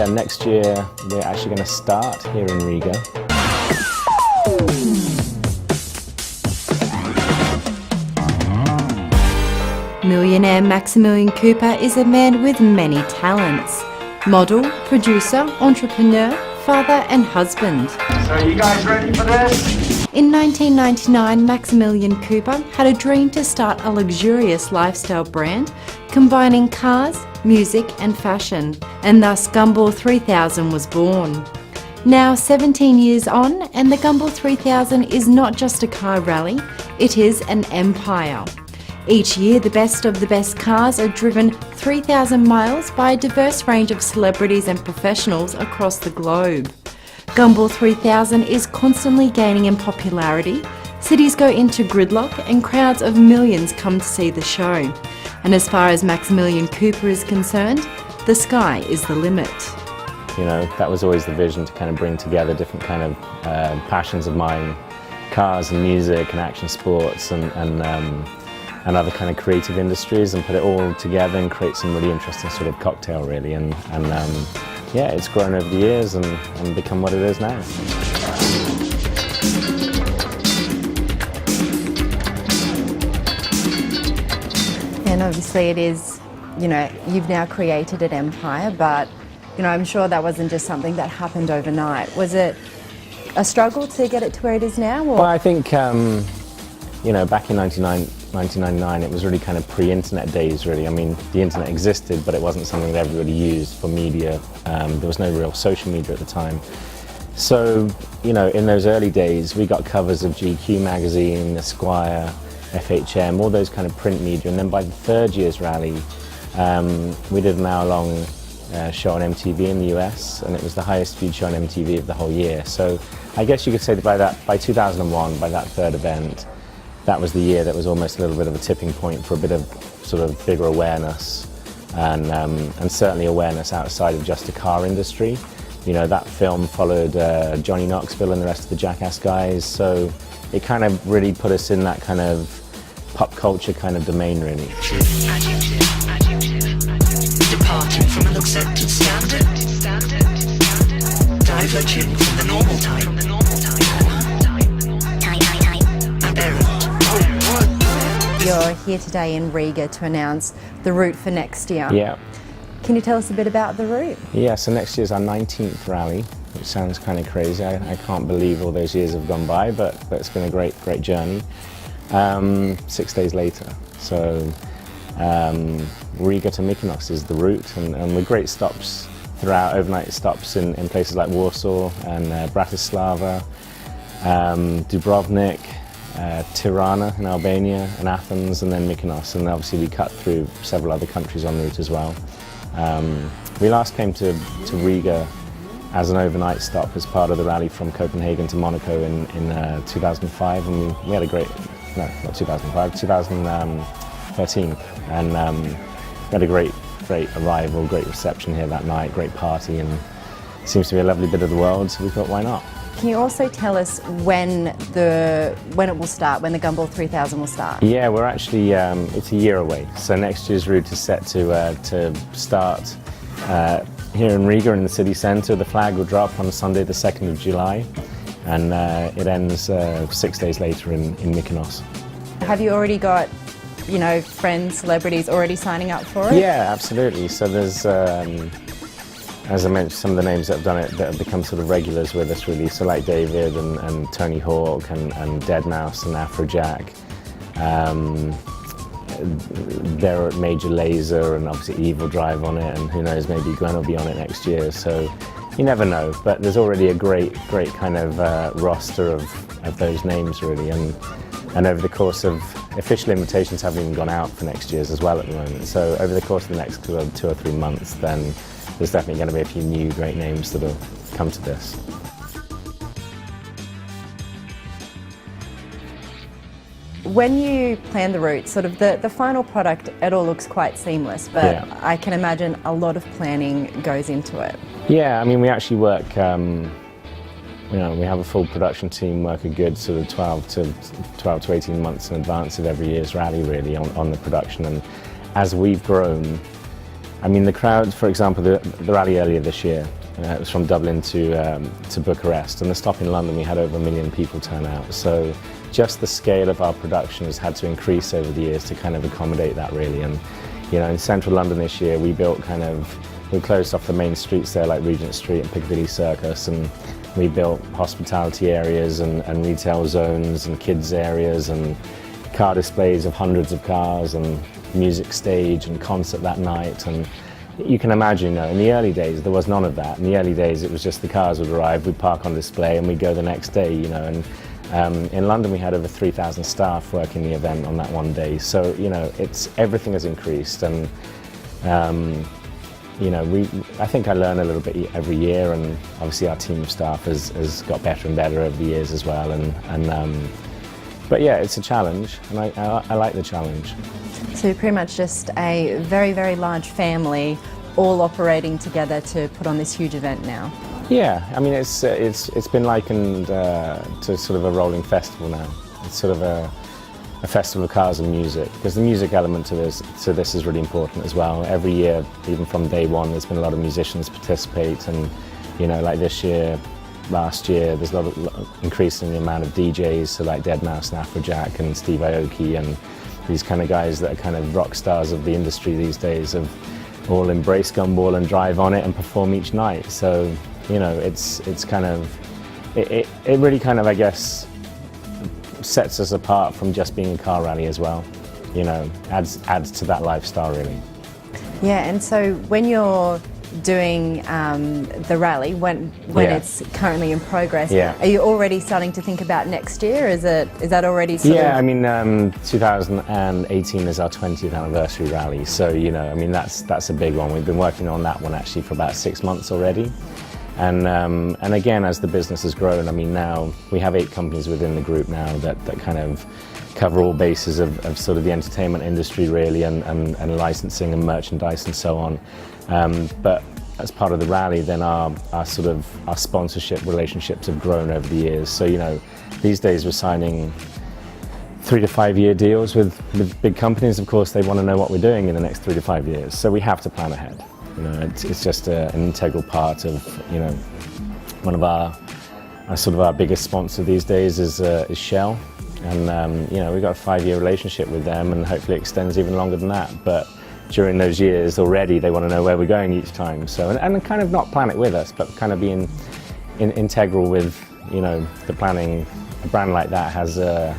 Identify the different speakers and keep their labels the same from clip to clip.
Speaker 1: yeah, next year we're actually going to start here in Riga.
Speaker 2: Millionaire Maximillion Cooper is a man with many talents. Model, producer, entrepreneur, father and husband.
Speaker 3: So you guys ready for this?
Speaker 2: In 1999, Maximillion Cooper had a dream to start a luxurious lifestyle brand combining cars, music and fashion, and thus Gumball 3000 was born. Now 17 years on, and the Gumball 3000 is not just a car rally, it is an empire. Each year, the best of the best cars are driven 3,000 miles by a diverse range of celebrities and professionals across the globe. Gumball 3000 is constantly gaining in popularity, cities go into gridlock and crowds of millions come to see the show. And as far as Maximillion Cooper is concerned, the sky is the limit.
Speaker 1: You know, that was always the vision, to kind of bring together different kind of passions of mine, cars and music and action sports and other kind of creative industries, and put it all together and create some really interesting sort of cocktail really, and yeah, it's grown over the years and become what it is now.
Speaker 2: And obviously it is, you know, you've now created an empire, but you know, I'm sure that wasn't just something that happened overnight. Was it a struggle to get it to where it is now? Or?
Speaker 1: Well, I think, you know, back in 1999, it was really kind of pre-internet days, really. I mean, the internet existed, but it wasn't something that everybody used for media. There was no real social media at the time. So, you know, in those early days, we got covers of GQ magazine, Esquire, FHM, all those kind of print media. And then by the third year's rally, we did an hour-long show on MTV in the US, and it was the highest viewed show on MTV of the whole year. So I guess you could say that by 2001, by that third event, that was the year that was almost a little bit of a tipping point for a bit of sort of bigger awareness, and certainly awareness outside of just the car industry. You know, that film followed Johnny Knoxville and the rest of the Jackass guys, so it kind of really put us in that kind of pop culture kind of domain, really.
Speaker 4: Departing from an accepted standard, diverging from the normal type.
Speaker 2: You're here today in Riga to announce the route for next year.
Speaker 1: Yeah.
Speaker 2: Can you tell us a bit about the route?
Speaker 1: Yeah, so next year's our 19th rally, which sounds kind of crazy. I can't believe all those years have gone by, but it's been a great journey. 6 days later. So Riga to Mykonos is the route, and with great stops throughout, overnight stops in places like Warsaw and Bratislava, Dubrovnik, Tirana in Albania, and Athens, and then Mykonos, and obviously we cut through several other countries en route as well. We last came to Riga as an overnight stop as part of the rally from Copenhagen to Monaco in 2005, and we had a great, no, not 2005, 2013, and we had a great arrival, great reception here that night, great party, and it seems to be a lovely bit of the world, so we thought, why not?
Speaker 2: Can you also tell us when it will start, when the Gumball 3000 will start?
Speaker 1: Yeah, we're actually, it's a year away. So next year's route is set to start here in Riga in the city centre. The flag will drop on Sunday the 2nd of July, and it ends 6 days later in Mykonos.
Speaker 2: Have you already got, you know, friends, celebrities already signing up for it?
Speaker 1: Yeah, absolutely. So there's, as I mentioned, some of the names that have done it that have become sort of regulars with us, really. So like David and Tony Hawk and Deadmau5 and Afrojack. They're at Major Lazer and obviously Evil Drive on it, and who knows, maybe Gwen will be on it next year. So you never know, but there's already a great kind of roster of those names, really. And over the course of, official invitations haven't even gone out for next year's as well at the moment. So over the course of the next 2 or 3 months, then there's definitely going to be a few new great names that will come to this.
Speaker 2: When you plan the route, sort of the final product, it all looks quite seamless, but
Speaker 1: Yeah.
Speaker 2: I can imagine a lot of planning goes into it.
Speaker 1: Yeah, I mean, we actually work, you know, we have a full production team work a good sort of 12 to 18 months in advance of every year's rally, really, on the production. And as we've grown, I mean, the crowd, for example, the rally earlier this year, it was from Dublin to Bucharest, and the stop in London we had over 1 million people turn out. So just the scale of our production has had to increase over the years to kind of accommodate that really. And you know, in central London this year we closed off the main streets there like Regent Street and Piccadilly Circus, and we built hospitality areas and retail zones and kids areas and car displays of hundreds of cars and music stage and concert that night. And you can imagine, you know, in the early days there was none of that. In the early days it was just the cars would arrive, we'd park on display and we'd go the next day, you know. And in London we had over 3,000 staff working the event on that one day. So, you know, everything has increased, and you know, I think I learn a little bit every year, and obviously our team of staff has got better and better over the years as well. But yeah, it's a challenge, and I like the challenge.
Speaker 2: So you're pretty much just a very, very large family, all operating together to put on this huge event now.
Speaker 1: Yeah, I mean, it's been likened to sort of a rolling festival now. It's sort of a festival of cars and music, because the music element to this is really important as well. Every year, even from day one, there's been a lot of musicians participate, and you know, like this year, last year, there's a lot of increasing the amount of DJs, so like Deadmau5 and Afrojack and Steve Aoki and these kind of guys that are kind of rock stars of the industry these days have all embraced Gumball and drive on it and perform each night. So, you know, it's kind of, it really kind of, I guess, sets us apart from just being a car rally as well. You know, adds to that lifestyle really.
Speaker 2: Yeah, and so when you're doing the rally, when it's currently in progress, are you already starting to think about next year? Is that already sort of...
Speaker 1: I mean, 2018 is our 20th anniversary rally, so you know, I mean, that's a big one. We've been working on that one actually for about 6 months already. And again, as the business has grown, I mean, now we have 8 companies within the group now that kind of cover all bases of sort of the entertainment industry really, and licensing and merchandise and so on. But as part of the rally, then our sponsorship relationships have grown over the years. So, you know, these days we're signing 3 to 5 year deals with big companies. Of course, they want to know what we're doing in the next 3 to 5 years. So we have to plan ahead. You know, it's just an integral part of, you know, one of our biggest sponsor these days is Shell. And, you know, we've got a 5-year relationship with them, and hopefully it extends even longer than that. But during those years already, they want to know where we're going each time. So, and kind of not plan it with us, but kind of being integral with, you know, the planning. A brand like that has a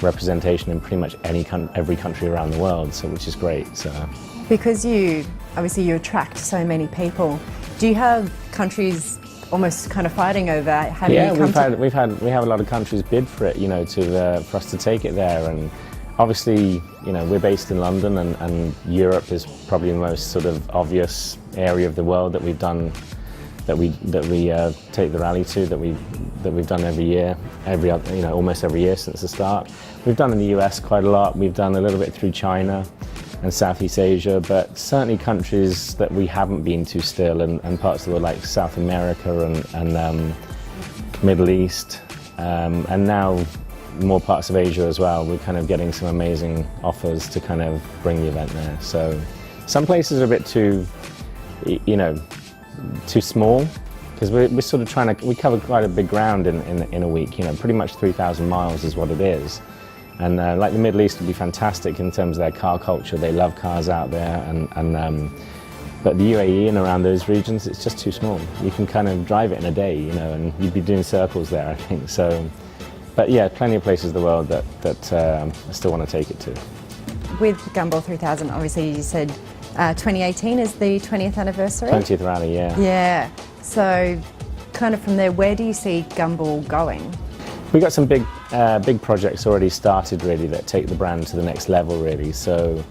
Speaker 1: representation in pretty much every country around the world, so which is great. So, because
Speaker 2: you attract so many people, do you have countries almost kind of fighting over having you come to...
Speaker 1: we have a lot of countries bid for it, you know, for us to take it there. And obviously, you know, we're based in London, and Europe is probably the most sort of obvious area of the world that we've done, that we take the rally to, that we've done every year, you know, almost every year since the start. We've done in the US quite a lot. We've done a little bit through China and Southeast Asia, but certainly countries that we haven't been to still, and parts of the world like South America and Middle East, and now more parts of Asia as well. We're kind of getting some amazing offers to kind of bring the event there. So some places are a bit too, you know, too small, because we're sort of we cover quite a big ground in a week, you know, pretty much 3,000 miles is what it is. And like the Middle East would be fantastic in terms of their car culture. They love cars out there, but the UAE and around those regions, it's just too small. You can kind of drive it in a day, you know, and you'd be doing circles there, I think. So, but yeah, plenty of places in the world that I still want to take it to.
Speaker 2: With Gumball 3000, obviously you said 2018 is the 20th anniversary?
Speaker 1: 20th rally, yeah.
Speaker 2: Yeah, so kind of from there, where do you see Gumball going?
Speaker 1: We've got some big projects already started really that take the brand to the next level really. So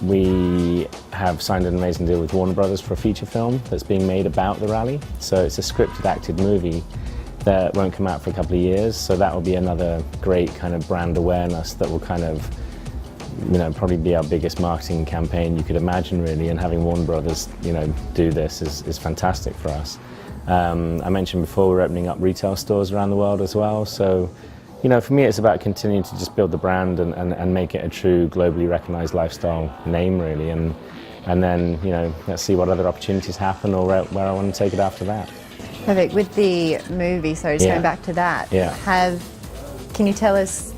Speaker 1: we have signed an amazing deal with Warner Brothers for a feature film that's being made about the rally. So it's a scripted acted movie that won't come out for a couple of years. So that will be another great kind of brand awareness that will kind of, you know, probably be our biggest marketing campaign you could imagine really. And having Warner Brothers, you know, do this is fantastic for us. I mentioned before we're opening up retail stores around the world as well. So, you know, for me it's about continuing to just build the brand and make it a true globally recognized lifestyle name really. And and then, you know, let's see what other opportunities happen or where I want to take it after that.
Speaker 2: Perfect. With the movie, so just
Speaker 1: Yeah.
Speaker 2: going back to that,
Speaker 1: Yeah.
Speaker 2: can you tell us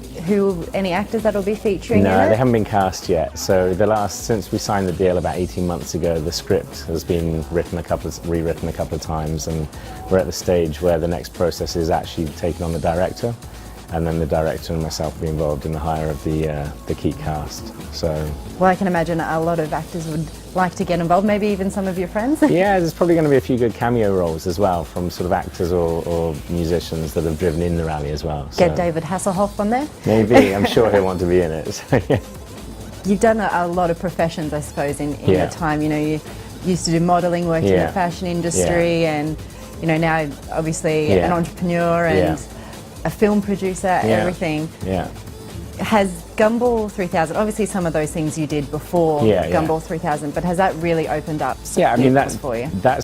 Speaker 2: any actors that'll be featuring in
Speaker 1: No,
Speaker 2: it?
Speaker 1: they haven't been cast yet. So since we signed the deal about 18 months ago, the script has been rewritten a couple of times, and we're at the stage where the next process is actually taking on the director, and then the director and myself will be involved in the hire of the key cast. So
Speaker 2: Well, I can imagine a lot of actors would like to get involved, maybe even some of your friends.
Speaker 1: yeah, there's probably going to be a few good cameo roles as well from sort of actors or musicians that have driven in the rally as well. So
Speaker 2: Get David Hasselhoff on there.
Speaker 1: maybe, I'm sure he'll want to be in it. So, yeah.
Speaker 2: You've done a lot of professions, I suppose, in
Speaker 1: Yeah.
Speaker 2: your time. You know, you used to do modelling, worked in
Speaker 1: Yeah.
Speaker 2: the fashion industry, and, you know, now obviously
Speaker 1: Yeah.
Speaker 2: an entrepreneur and
Speaker 1: Yeah.
Speaker 2: a film producer,
Speaker 1: Yeah.
Speaker 2: everything.
Speaker 1: Yeah.
Speaker 2: Has Gumball 3000, obviously some of those things you did before
Speaker 1: Yeah, yeah.
Speaker 2: Gumball 3000, but has that really opened up some
Speaker 1: Yeah, I
Speaker 2: new
Speaker 1: mean,
Speaker 2: doors for you?
Speaker 1: that's